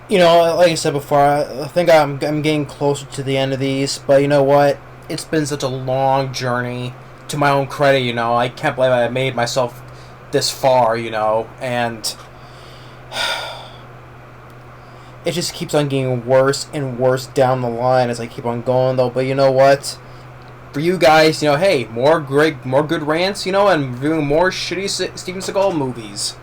You know, like I said before, I think I'm getting closer to the end of these, but you know what? It's been such a long journey. To my own credit, you know, I can't believe I made myself this far, you know, and it just keeps on getting worse and worse down the line as I keep on going, though. But you know what? For you guys, you know, hey, more good rants, you know, and reviewing more shitty Steven Seagal movies.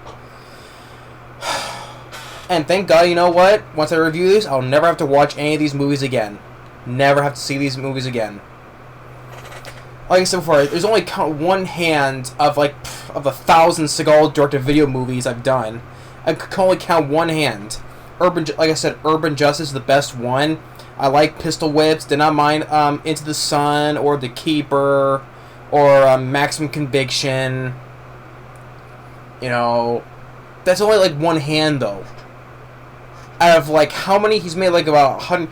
And thank God, you know what? Once I review these, I'll never have to watch any of these movies again. Never have to see these movies again. Like I said before, there's only count one hand of of 1,000 Seagal direct-to-video movies I've done. I can only count one hand. Like I said, Urban Justice is the best one. I like Pistol Whips. Did not mind Into the Sun or The Keeper or Maximum Conviction. You know, that's only like one hand though. Out of like how many he's made, like about 100,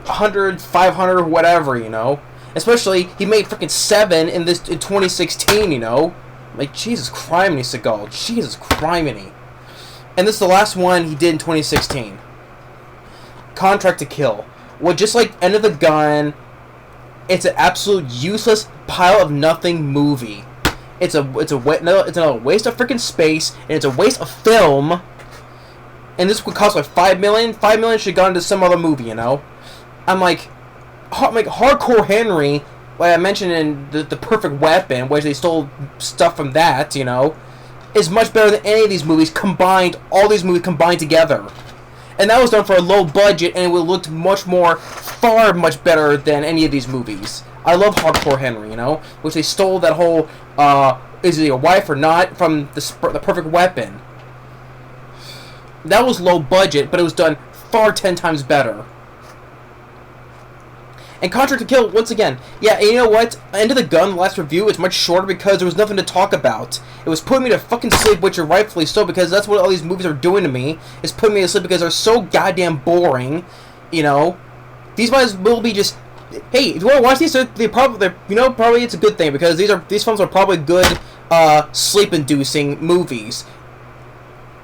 100, 500, whatever, you know. Especially he made freaking 7 in 2016, you know. Like Jesus criminy, Seagal, Jesus criminy. And this is the last one he did in 2016. Contract to Kill. Well, just like End of the Gun, it's an absolute useless pile of nothing movie. It's another waste of freaking space, and it's a waste of film. And this would cost like $5 million. $5 million should have gone to some other movie, you know. I'm like Hardcore Henry, like I mentioned in the Perfect Weapon, which they stole stuff from that, you know, is much better than any of these movies combined. All these movies combined together. And that was done for a low budget, and it would look far much better than any of these movies. I love Hardcore Henry, you know, which they stole that whole, is he a wife or not, from the Perfect Weapon. That was low budget, but it was done far 10 times better. And Contract to Kill, once again, yeah, and you know what? End of the Gun, the last review, is much shorter because there was nothing to talk about. It was putting me to fucking sleep, which are rightfully so, because that's what all these movies are doing to me, is putting me to sleep because they're so goddamn boring, you know? These ones will be just, hey, if you want to watch these, probably it's a good thing, because these films are probably good, sleep-inducing movies.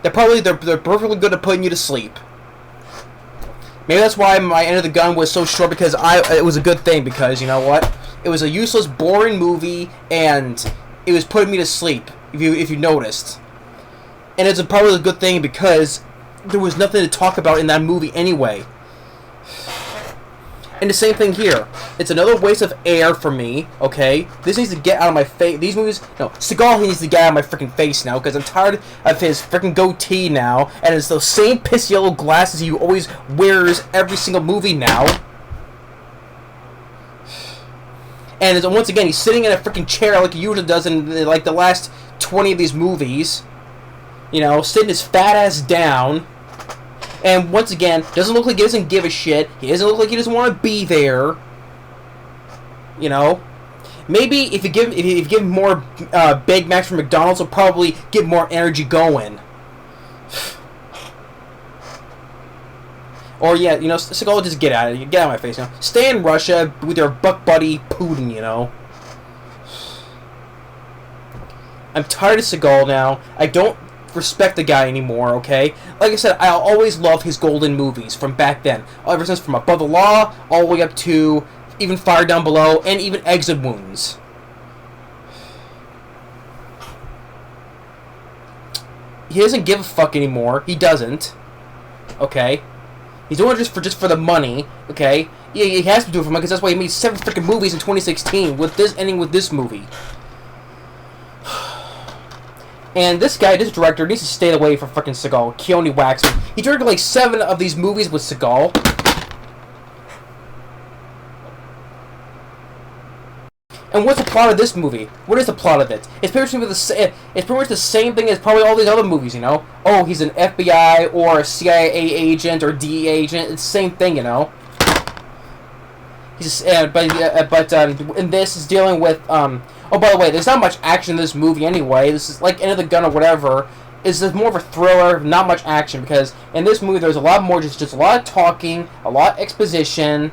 They're perfectly good at putting you to sleep. Maybe that's why my End of the Gun was so short, because it was a good thing, because you know what? It was a useless, boring movie, and it was putting me to sleep, if you noticed. And it's probably a good thing because there was nothing to talk about in that movie anyway. And the same thing here. It's another waste of air for me, okay? This needs to get out of my face. These movies... No, Seagal needs to get out of my freaking face now, because I'm tired of his freaking goatee now, and it's those same piss yellow glasses he always wears every single movie now. And once again, he's sitting in a freaking chair like he usually does in like the last 20 of these movies. You know, sitting his fat ass down. And once again, doesn't look like he doesn't give a shit. He doesn't look like he doesn't want to be there. You know, maybe if you give him more Big Macs from McDonald's, he'll probably get more energy going. Or yeah, you know, Seagal, just get out of my face. You know, stay in Russia with your buck buddy Putin. You know, I'm tired of Seagal now. I don't respect the guy anymore, okay? Like I said, I'll always love his golden movies from back then. Ever since From Above the Law, all the way up to even Fire Down Below, and even Exit Wounds. He doesn't give a fuck anymore. He doesn't. Okay? He's doing it just for the money, okay? Yeah, he has to do it for money, because that's why he made 7 freaking movies in 2016, with this ending with this movie. And this director, needs to stay away from fucking Seagal. Keoni Waxman. He directed like 7 of these movies with Seagal. And what's the plot of this movie? What is the plot of it? It's pretty much the same thing as probably all these other movies, you know? Oh, he's an FBI or a CIA agent or DEA agent. It's the same thing, you know? He's but in this is dealing with oh, by the way, there's not much action in this movie anyway. This is like End of the Gun or whatever. It's more of a thriller, not much action, because in this movie there's a lot more, just a lot of talking, a lot of exposition.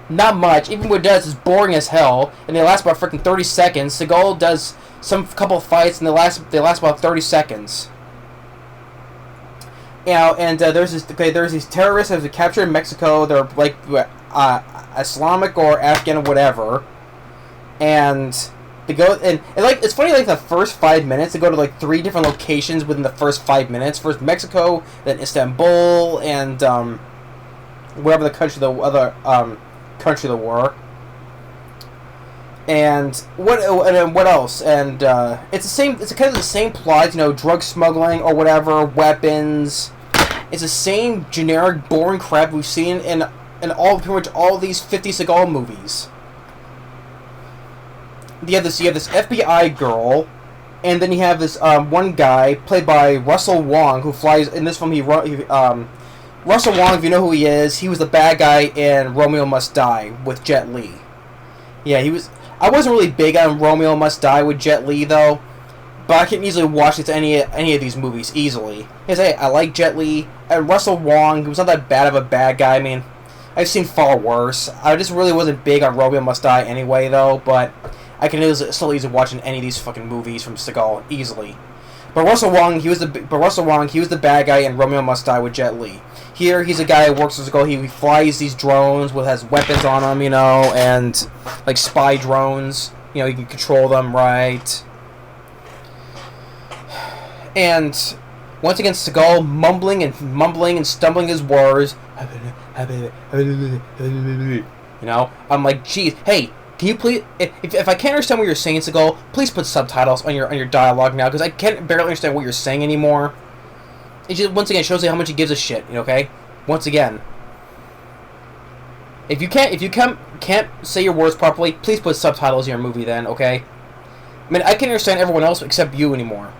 Not much. Even what it does is boring as hell, and they last about freaking 30 seconds. Seagal does couple of fights, and they last about 30 seconds. And there's these terrorists that are captured in Mexico. They're like Islamic or Afghan or whatever, and they go and like it's funny, like the first 5 minutes they go to like 3 different locations within the first 5 minutes. First Mexico, then Istanbul, and wherever the country the other country they were. And what else? And it's the same. It's kind of the same plot, you know, drug smuggling or whatever, weapons. It's the same generic, boring crap we've seen in all pretty much all these 50 Seagal movies. You have this FBI girl, and then you have this one guy played by Russell Wong who flies in this film. Russell Wong, if you know who he is, he was the bad guy in Romeo Must Die with Jet Li. Yeah, he was. I wasn't really big on Romeo Must Die with Jet Li though, but I can easily watch it to any of these movies easily. Because hey, I like Jet Li and Russell Wong. He was not that bad of a bad guy. I mean, I've seen far worse. I just really wasn't big on Romeo Must Die anyway though, but I can still easily watch any of these fucking movies from Seagal easily. But Russell Wong, he was the bad guy in Romeo Must Die with Jet Li. Here, he's a guy who works with Seagal. He flies these drones has weapons on them, you know, and like spy drones. You know, you can control them, right? And once again, Seagal mumbling and stumbling his words. You know, I'm like, geez, hey. Can you please, if I can't understand what you're saying, Seagal, please put subtitles on your dialogue now, because I can't barely understand what you're saying anymore. It just once again shows you how much he gives a shit. Okay, once again, if you can't say your words properly, please put subtitles in your movie. Then, okay. I mean, I can't understand everyone else except you anymore.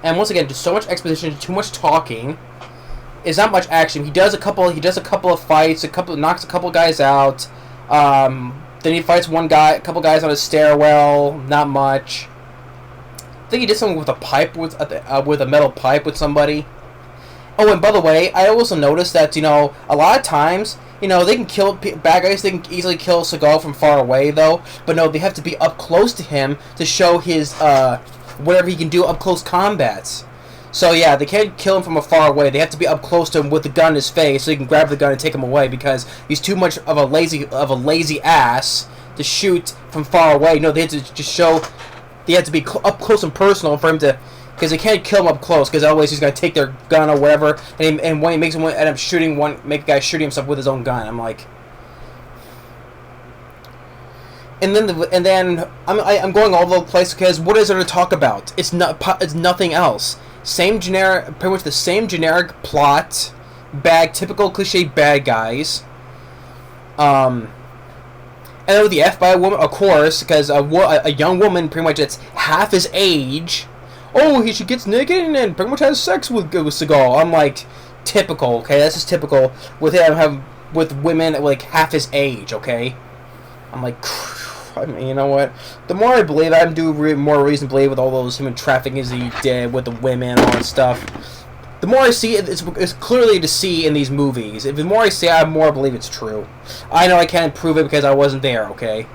And once again, just so much exposition, too much talking. It's not much action. He does a couple of fights, knocks a couple guys out. Then he fights a couple guys on a stairwell. Not much. I think he did something with a pipe with a metal pipe with somebody. Oh, and by the way, I also noticed that, you know, a lot of times, you know, they can kill bad guys. They can easily kill Seagal from far away, though. But no, they have to be up close to him to show his whatever he can do up close combats. So yeah, they can't kill him from far away. They have to be up close to him with the gun in his face, so he can grab the gun and take him away, because he's too much of a lazy ass to shoot from far away. No, they have to just show. They have to be up close and personal for him to, because they can't kill him up close, because otherwise he's gonna take their gun or whatever, and when he makes him end up make a guy shooting himself with his own gun. I'm like. And then I'm going all over the place, because what is there to talk about? It's nothing else. Pretty much the same generic plot, typical cliche bad guys. And then with the F by a woman, of course, because a young woman, pretty much that's half his age. Oh, she gets naked and then pretty much has sex with Seagal. I'm like, typical, okay? That's just typical with him with women like half his age, okay? I'm like. I mean, you know what? The more I believe, I do more reason to believe with all those human trafficking as he did with the women and all that stuff. The more I see it, it's clearly to see in these movies. The more I see it, I more believe it's true. I know I can't prove it because I wasn't there, okay?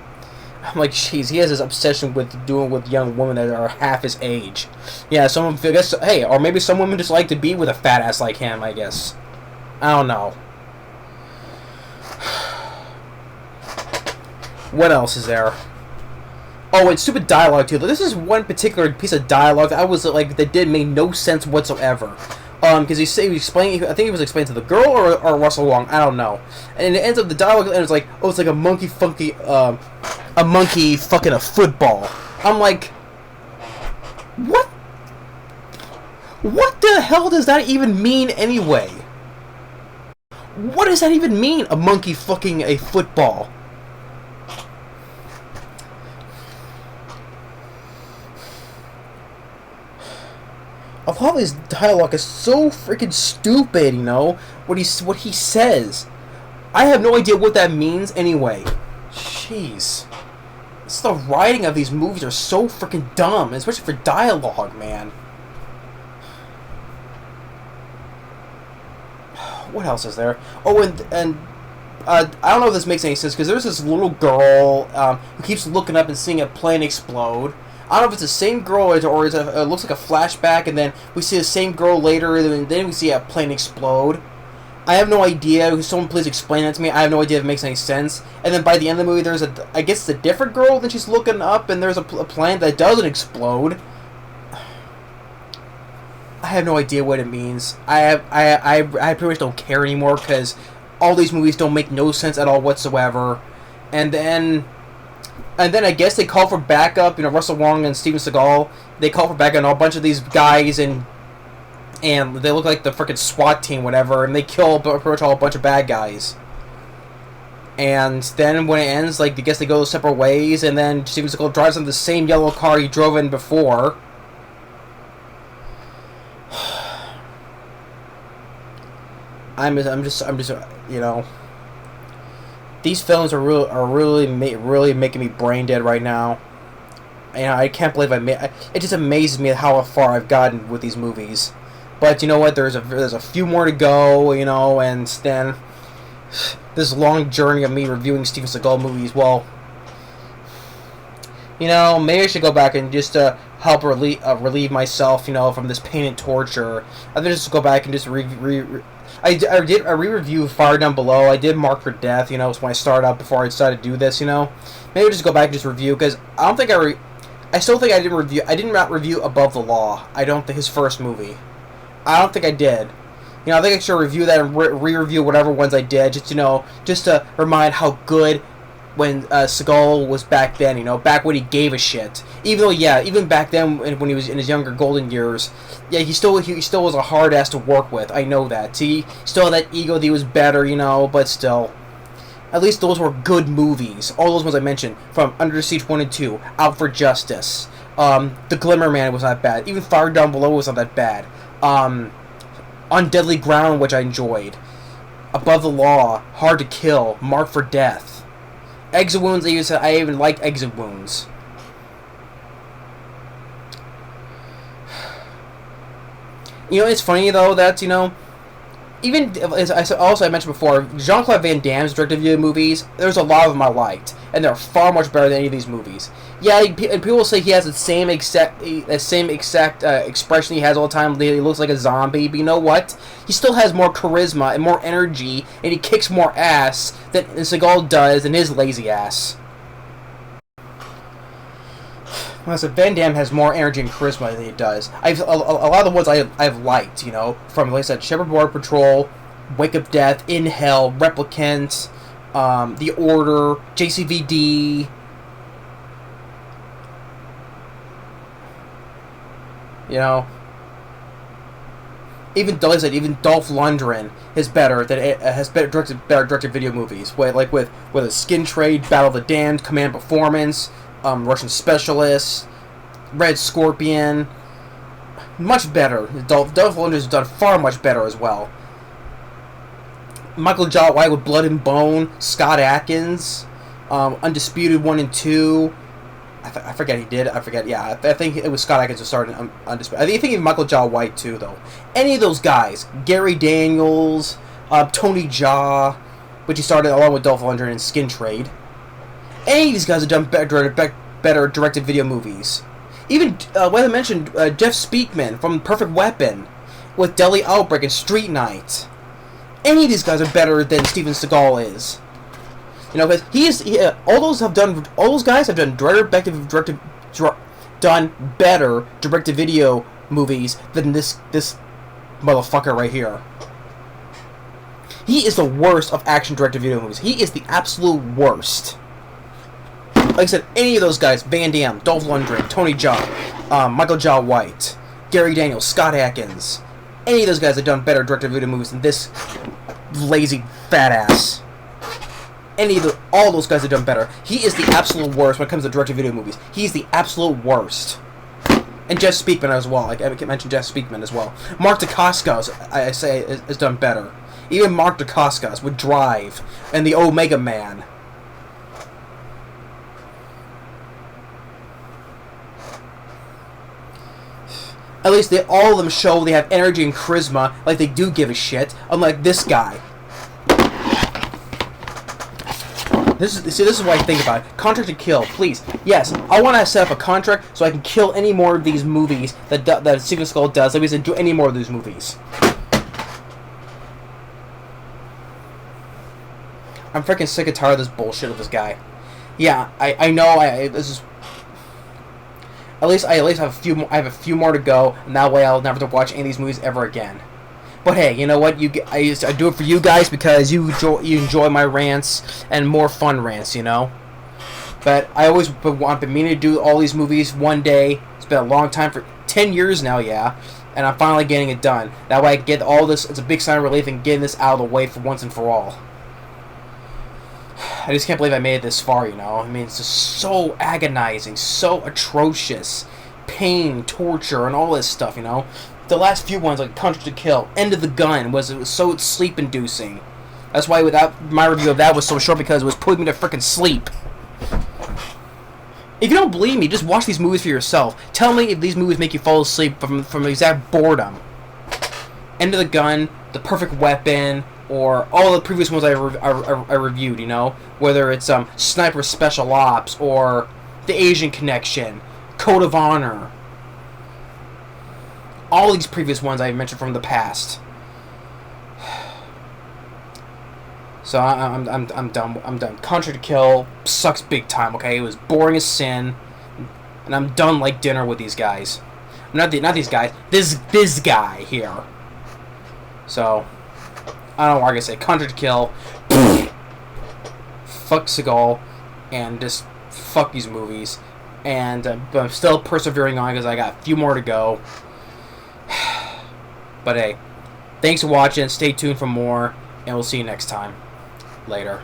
I'm like, jeez, he has this obsession with doing with young women that are half his age. Yeah, hey, or maybe some women just like to be with a fat ass like him, I guess. I don't know. What else is there? Oh, and stupid dialogue too. This is one particular piece of dialogue that I was like that did make no sense whatsoever. Because he was explaining. I think he was explaining to the girl or Russell Wong. I don't know. And it ends up the dialogue and it's like, oh, it's like a monkey fucking a football. I'm like, what? What the hell does that even mean anyway? What does that even mean? A monkey fucking a football? A lot of his dialogue is so freaking stupid, you know? What he says. I have no idea what that means anyway. Jeez. It's the writing of these movies are so freaking dumb, especially for dialogue, man. What else is there? Oh, and I don't know if this makes any sense, because there's this little girl who keeps looking up and seeing a plane explode. I don't know if it's the same girl or it looks like a flashback, and then we see the same girl later, and then we see a plane explode. I have no idea. Someone please explain that to me. I have no idea if it makes any sense. And then by the end of the movie, there's I guess it's a different girl. Then she's looking up, and there's a plane that doesn't explode. I have no idea what it means. I pretty much don't care anymore because all these movies don't make no sense at all whatsoever. And then I guess they call for backup. You know, Russell Wong and Steven Seagal. They call for backup, and a bunch of these guys and they look like the freaking SWAT team, whatever, and they kill pretty much a bunch of bad guys. And then when it ends, like, I guess they go separate ways, and then Steven Seagal drives in the same yellow car he drove in before. I'm just, you know, these films are really making me brain dead right now. You know, I can't believe it just amazes me how far I've gotten with these movies. But you know what? There's a few more to go, you know, and then this long journey of me reviewing Steven Seagal movies. Well, you know, maybe I should go back and just help relieve myself, you know, from this pain and torture. I think just go back and just I did a re-review Fire Down Below. I did Mark for Death, you know, when I started out before I decided to do this, you know. Maybe just go back and just review, because I don't think I still think I did not review Above the Law. I don't think his first movie. I don't think I did. You know, I think I should review that and re-review whatever ones I did, just, you know, just to remind how good when Seagal was back then, you know, back when he gave a shit. Even though, yeah, even back then when he was in his younger golden years, yeah, he still was a hard ass to work with. I know that. He still had that ego that he was better, you know, but still. At least those were good movies. All those ones I mentioned, from Under Siege 1 and 2, Out for Justice, The Glimmer Man was not bad. Even Fire Down Below was not that bad. On Deadly Ground, which I enjoyed. Above the Law, Hard to Kill, Mark for Death. Exit Wounds, I even liked Exit Wounds. You know, it's funny though that, you know, even as I mentioned before, Jean-Claude Van Damme's direct-to-video movies, there's a lot of them I liked, and they're far much better than any of these movies. Yeah, and people say he has the same exact expression he has all the time. He looks like a zombie, but you know what? He still has more charisma and more energy, and he kicks more ass than Seagal does in his lazy ass. Well, so Van Damme has more energy and charisma than he does. A lot of the ones I've liked, you know, from, like I said, Shepherd Border Patrol, Wake Up Death, In Hell, Replicant, The Order, JCVD. You know, even Dolph Lundgren is better than has better directed video movies. With a Skin Trade, Battle of the Damned, Command Performance. Russian Specialist, Red Scorpion, much better. Dolph Lundgren has done far much better as well. Michael Jai White with Blood and Bone, Scott Adkins, Undisputed 1 and 2. I forget he did. I forget. Yeah, I think it was Scott Adkins who started Undisputed. I think Michael Jai White too, though. Any of those guys, Gary Daniels, Tony Jaa, which he started along with Dolph Lundgren in Skin Trade. Any of these guys have done better directed video movies. Even, what I mentioned, Jeff Speakman from Perfect Weapon with Deadly Outbreak and Street Night. Any of these guys are better than Steven Seagal is. You know, because all those guys have done better directed video movies than this motherfucker right here. He is the worst of action directed video movies. He is the absolute worst. Like I said, any of those guys, Van Damme, Dolph Lundgren, Tony Jaa, Michael Jai White, Gary Daniels, Scott Adkins, any of those guys have done better direct-to-video movies than this lazy fat ass. All those guys have done better. He is the absolute worst when it comes to direct-to-video movies. He's the absolute worst. And Jeff Speakman as well. I can mention Jeff Speakman as well. Mark Dacascos, I say, has done better. Even Mark Dacascos with Drive and the Omega Man. At least all of them show they have energy and charisma, like they do give a shit, unlike this guy. This is what I think about it. Contract to kill, please. Yes, I want to set up a contract so I can kill any more of these movies that Seagal does. Let me do any more of these movies. I'm freaking sick and tired of this bullshit of this guy. Yeah, I know. This is. At least I have a few. I have a few more to go, and that way I'll never have to watch any of these movies ever again. But hey, you know what? I do it for you guys because you enjoy my rants and more fun rants, you know. But I always been meaning to do all these movies one day. It's been a long time, for 10 years now, yeah. And I'm finally getting it done. That way I can get all this. It's a big sign of relief and getting this out of the way for once and for all. I just can't believe I made it this far, you know. I mean, it's just so agonizing, so atrocious, pain, torture, and all this stuff, you know. The last few ones, like Contract to Kill, End of the Gun, it was so sleep-inducing. That's why my review of that was so short, because it was putting me to freaking sleep. If you don't believe me, just watch these movies for yourself. Tell me if these movies make you fall asleep from exact boredom. End of the Gun, The Perfect Weapon, or all the previous ones I reviewed, you know? Whether it's Sniper Special Ops, or The Asian Connection, Code of Honor. All these previous ones I mentioned from the past. So I'm done. I'm done. Contract to Kill sucks big time. Okay, it was boring as sin, and I'm done like dinner with these guys. Not these guys. This guy here. So I don't know what I'm gonna say. Contract to Kill. Fuck Seagal, and just fuck these movies. And but I'm still persevering on because I got a few more to go. But hey, thanks for watching. Stay tuned for more, and we'll see you next time. Later.